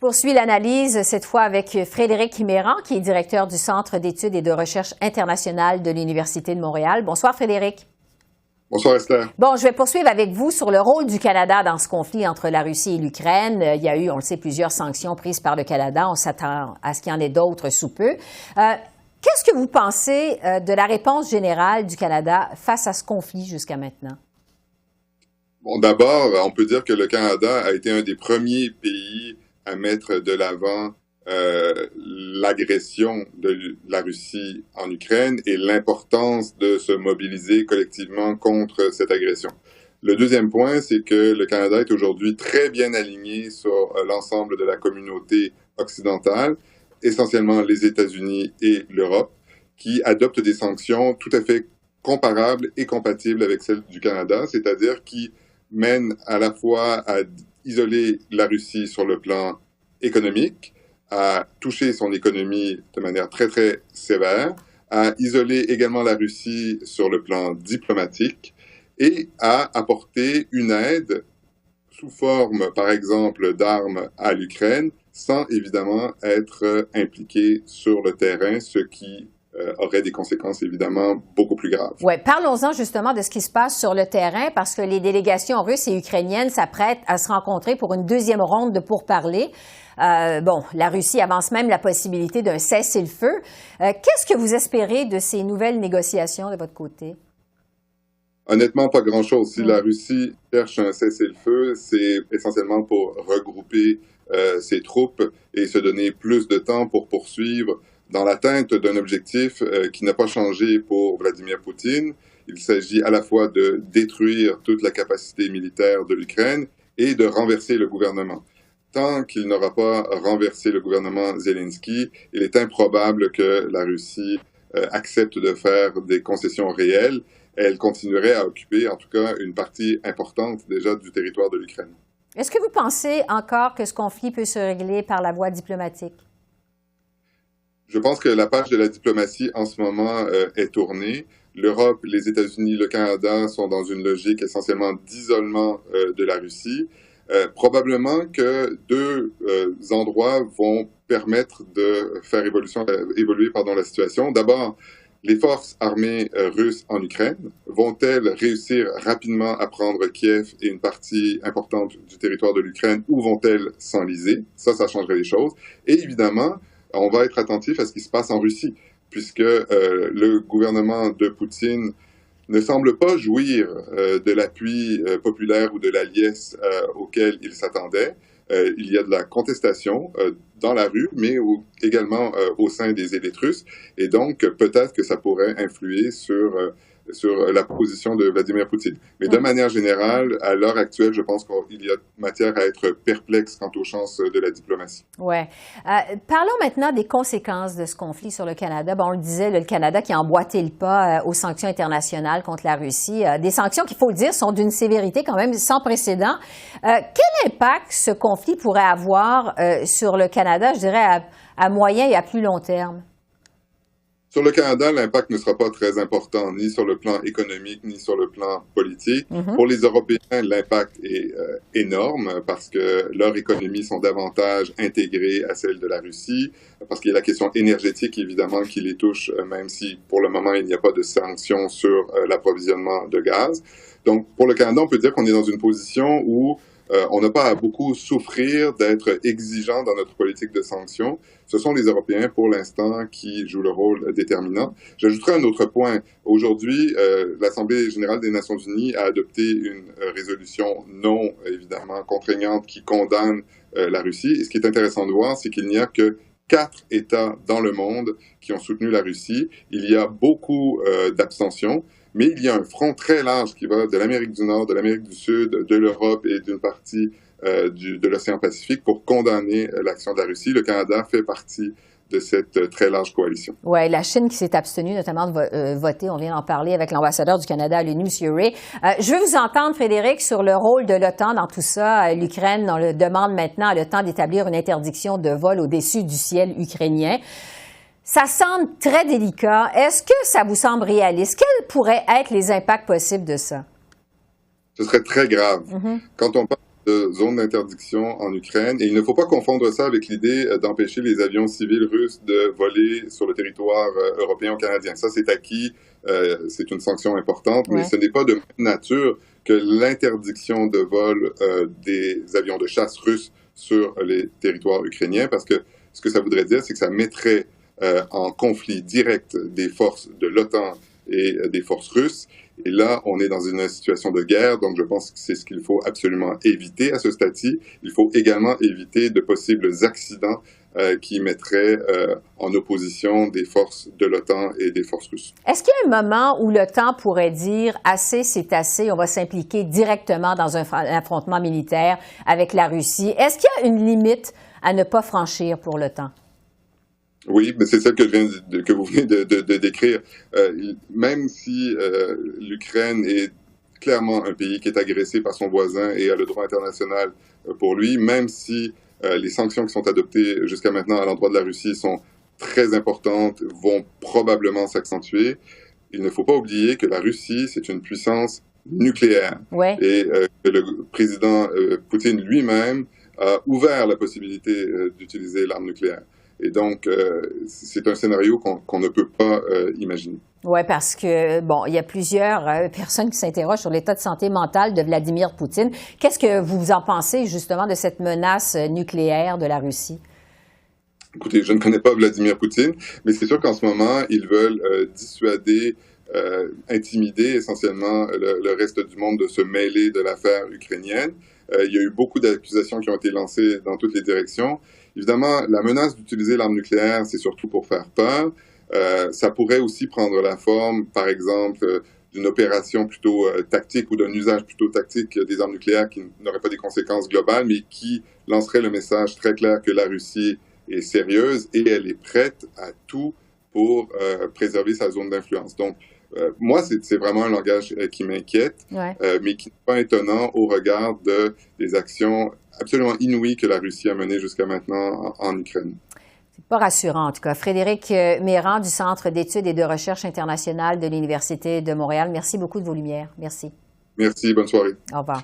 Poursuit l'analyse, cette fois avec Frédéric Méran, qui est directeur du Centre d'études et de recherche internationale de l'Université de Montréal. Bonsoir, Frédéric. Bonsoir, Esther. Bon, je vais poursuivre avec vous sur le rôle du Canada dans ce conflit entre la Russie et l'Ukraine. Il y a eu, on le sait, plusieurs sanctions prises par le Canada. On s'attend à ce qu'il y en ait d'autres sous peu. Qu'est-ce que vous pensez de la réponse générale du Canada face à ce conflit jusqu'à maintenant? Bon, d'abord, on peut dire que le Canada a été un des premiers pays à mettre de l'avant l'agression de la Russie en Ukraine et l'importance de se mobiliser collectivement contre cette agression. Le deuxième point, c'est que le Canada est aujourd'hui très bien aligné sur l'ensemble de la communauté occidentale, essentiellement les États-Unis et l'Europe, qui adoptent des sanctions tout à fait comparables et compatibles avec celles du Canada, c'est-à-dire qui mènent à la fois à isoler la Russie sur le plan économique, à toucher son économie de manière très, très sévère, à isoler également la Russie sur le plan diplomatique et à apporter une aide sous forme, par exemple, d'armes à l'Ukraine, sans évidemment être impliqué sur le terrain, ce qui aurait des conséquences évidemment beaucoup plus graves. Oui, parlons-en justement de ce qui se passe sur le terrain, parce que les délégations russes et ukrainiennes s'apprêtent à se rencontrer pour une deuxième ronde de pourparlers. La Russie avance même la possibilité d'un cessez-le-feu. Qu'est-ce que vous espérez de ces nouvelles négociations de votre côté? Honnêtement, pas grand-chose. Si la Russie cherche un cessez-le-feu, c'est essentiellement pour regrouper ses troupes et se donner plus de temps pour poursuivre dans l'atteinte d'un objectif qui n'a pas changé pour Vladimir Poutine. Il s'agit à la fois de détruire toute la capacité militaire de l'Ukraine et de renverser le gouvernement. Tant qu'il n'aura pas renversé le gouvernement Zelensky, il est improbable que la Russie accepte de faire des concessions réelles. Elle continuerait à occuper, en tout cas, une partie importante déjà du territoire de l'Ukraine. Est-ce que vous pensez encore que ce conflit peut se régler par la voie diplomatique? Je pense que la page de la diplomatie en ce moment est tournée. L'Europe, les États-Unis, le Canada sont dans une logique essentiellement d'isolement de la Russie. Probablement que deux endroits vont permettre de faire évoluer la situation. D'abord, les forces armées russes en Ukraine vont-elles réussir rapidement à prendre Kiev et une partie importante du territoire de l'Ukraine, ou vont-elles s'enliser? Ça changerait les choses. Et évidemment, on va être attentif à ce qui se passe en Russie, puisque le gouvernement de Poutine ne semble pas jouir de l'appui populaire ou de la liesse auquel il s'attendait. Il y a de la contestation dans la rue, mais également au sein des élites russes. Et donc, peut-être que ça pourrait influer sur la position de Vladimir Poutine. Mais de manière générale, à l'heure actuelle, je pense qu'il y a matière à être perplexe quant aux chances de la diplomatie. Oui. Parlons maintenant des conséquences de ce conflit sur le Canada. Bon, on le disait, le Canada qui a emboîté le pas aux sanctions internationales contre la Russie. Des sanctions qui, il faut le dire, sont d'une sévérité quand même sans précédent. Quel impact ce conflit pourrait avoir sur le Canada, je dirais, à moyen et à plus long terme? Sur le Canada, l'impact ne sera pas très important, ni sur le plan économique, ni sur le plan politique. Pour les Européens, l'impact est énorme parce que leurs économies sont davantage intégrées à celles de la Russie, parce qu'il y a la question énergétique, évidemment, qui les touche, même si pour le moment, il n'y a pas de sanctions sur l'approvisionnement de gaz. Donc, pour le Canada, on peut dire qu'on est dans une position où on n'a pas à beaucoup souffrir d'être exigeant dans notre politique de sanctions. Ce sont les Européens, pour l'instant, qui jouent le rôle déterminant. J'ajouterai un autre point. Aujourd'hui, l'Assemblée générale des Nations unies a adopté une résolution non, évidemment, contraignante qui condamne la Russie. Et ce qui est intéressant de voir, c'est qu'il n'y a que 4 États dans le monde qui ont soutenu la Russie. Il y a beaucoup d'abstention. Mais il y a un front très large qui va de l'Amérique du Nord, de l'Amérique du Sud, de l'Europe et d'une partie de l'océan Pacifique pour condamner l'action de la Russie. Le Canada fait partie de cette très large coalition. Oui, la Chine qui s'est abstenue notamment de voter, on vient d'en parler avec l'ambassadeur du Canada à l'ONU, M. Ray. Je veux vous entendre, Frédéric, sur le rôle de l'OTAN dans tout ça. L'Ukraine demande maintenant à l'OTAN d'établir une interdiction de vol au-dessus du ciel ukrainien. Ça semble très délicat. Est-ce que ça vous semble réaliste? Quels pourraient être les impacts possibles de ça? Ce serait très grave. Quand on parle de zone d'interdiction en Ukraine. Et il ne faut pas confondre ça avec l'idée d'empêcher les avions civils russes de voler sur le territoire européen ou canadien. Ça, c'est acquis, c'est une sanction importante, mais ce n'est pas de même nature que l'interdiction de vol des avions de chasse russes sur les territoires ukrainiens, parce que ce que ça voudrait dire, c'est que ça mettrait en conflit direct des forces de l'OTAN et des forces russes. Et là, on est dans une situation de guerre, donc je pense que c'est ce qu'il faut absolument éviter à ce stade-ci. Il faut également éviter de possibles accidents qui mettraient en opposition des forces de l'OTAN et des forces russes. Est-ce qu'il y a un moment où l'OTAN pourrait dire « assez, c'est assez, on va s'impliquer directement dans un affrontement militaire avec la Russie ». Est-ce qu'il y a une limite à ne pas franchir pour l'OTAN? Oui, mais c'est celle que vous venez de décrire. Même si l'Ukraine est clairement un pays qui est agressé par son voisin et a le droit international pour lui, même si les sanctions qui sont adoptées jusqu'à maintenant à l'endroit de la Russie sont très importantes, vont probablement s'accentuer, il ne faut pas oublier que la Russie, c'est une puissance nucléaire. Ouais. Et que le président Poutine lui-même a ouvert la possibilité d'utiliser l'arme nucléaire. Et donc, c'est un scénario qu'on ne peut pas imaginer. Oui, parce que, bon, il y a plusieurs personnes qui s'interrogent sur l'état de santé mentale de Vladimir Poutine. Qu'est-ce que vous en pensez, justement, de cette menace nucléaire de la Russie? Écoutez, je ne connais pas Vladimir Poutine, mais c'est sûr qu'en ce moment, ils veulent dissuader, intimider essentiellement le reste du monde de se mêler de l'affaire ukrainienne. Il y a eu beaucoup d'accusations qui ont été lancées dans toutes les directions. Évidemment, la menace d'utiliser l'arme nucléaire, c'est surtout pour faire peur. Ça pourrait aussi prendre la forme, par exemple, d'une opération plutôt tactique ou d'un usage plutôt tactique des armes nucléaires qui n'aurait pas des conséquences globales, mais qui lancerait le message très clair que la Russie est sérieuse et elle est prête à tout pour préserver sa zone d'influence. Donc, moi, c'est vraiment un langage qui m'inquiète, mais qui n'est pas étonnant au regard des actions absolument inouïes que la Russie a menées jusqu'à maintenant en Ukraine. C'est pas rassurant, en tout cas. Frédéric Meyrand du Centre d'études et de recherche internationale de l'Université de Montréal, merci beaucoup de vos lumières. Merci. Merci, bonne soirée. Au revoir.